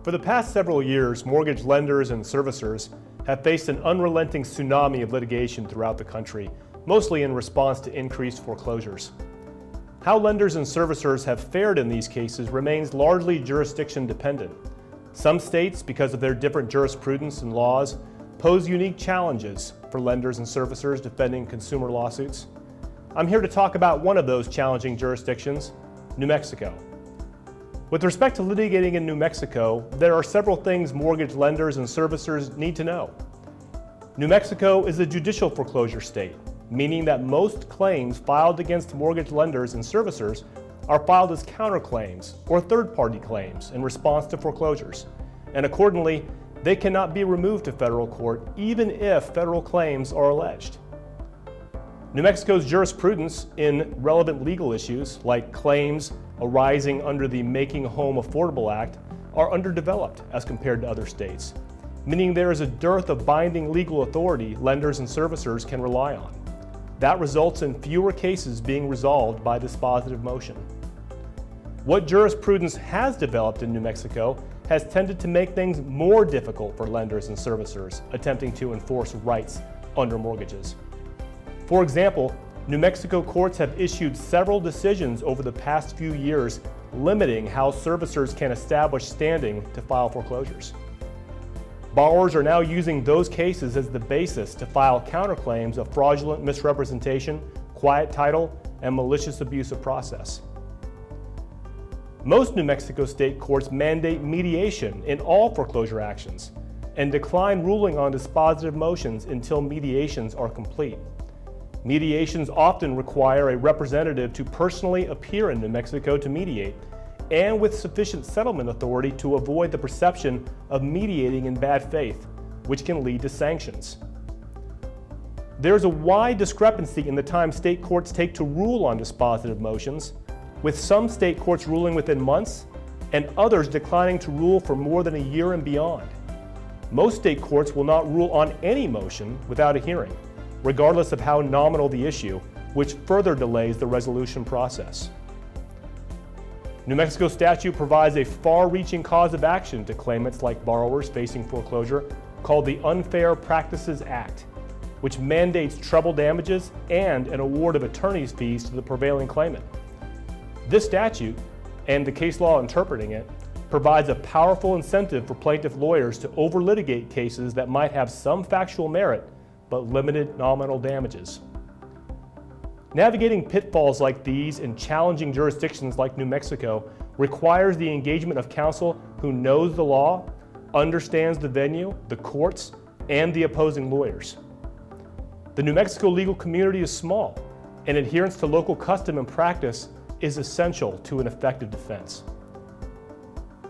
For the past several years, mortgage lenders and servicers have faced an unrelenting tsunami of litigation throughout the country, mostly in response to increased foreclosures. How lenders and servicers have fared in these cases remains largely jurisdiction dependent. Some states, because of their different jurisprudence and laws, pose unique challenges for lenders and servicers defending consumer lawsuits. I'm here to talk about one of those challenging jurisdictions, New Mexico. With respect to litigating in New Mexico, there are several things mortgage lenders and servicers need to know. New Mexico is a judicial foreclosure state, meaning that most claims filed against mortgage lenders and servicers are filed as counterclaims or third-party claims in response to foreclosures, and accordingly, they cannot be removed to federal court even if federal claims are alleged. New Mexico's jurisprudence in relevant legal issues, like claims arising under the Making Home Affordable Act, are underdeveloped as compared to other states, meaning there is a dearth of binding legal authority lenders and servicers can rely on. That results in fewer cases being resolved by dispositive motion. What jurisprudence has developed in New Mexico has tended to make things more difficult for lenders and servicers attempting to enforce rights under mortgages. For example, New Mexico courts have issued several decisions over the past few years limiting how servicers can establish standing to file foreclosures. Borrowers are now using those cases as the basis to file counterclaims of fraudulent misrepresentation, quiet title, and malicious abuse of process. Most New Mexico state courts mandate mediation in all foreclosure actions and decline ruling on dispositive motions until mediations are complete. Mediations often require a representative to personally appear in New Mexico to mediate, and with sufficient settlement authority to avoid the perception of mediating in bad faith, which can lead to sanctions. There's a wide discrepancy in the time state courts take to rule on dispositive motions, with some state courts ruling within months and others declining to rule for more than a year and beyond. Most state courts will not rule on any motion without a hearing, regardless of how nominal the issue, which further delays the resolution process. New Mexico statute provides a far-reaching cause of action to claimants like borrowers facing foreclosure called the Unfair Practices Act, which mandates treble damages and an award of attorney's fees to the prevailing claimant. This statute, and the case law interpreting it, provides a powerful incentive for plaintiff lawyers to over-litigate cases that might have some factual merit but limited nominal damages. Navigating pitfalls like these in challenging jurisdictions like New Mexico requires the engagement of counsel who knows the law, understands the venue, the courts, and the opposing lawyers. The New Mexico legal community is small, and adherence to local custom and practice is essential to an effective defense.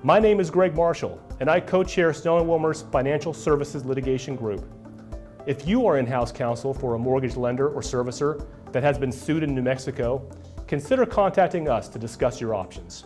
My name is Greg Marshall, and I co-chair Snow & Wilmer's Financial Services Litigation Group. If you are in-house counsel for a mortgage lender or servicer that has been sued in New Mexico, consider contacting us to discuss your options.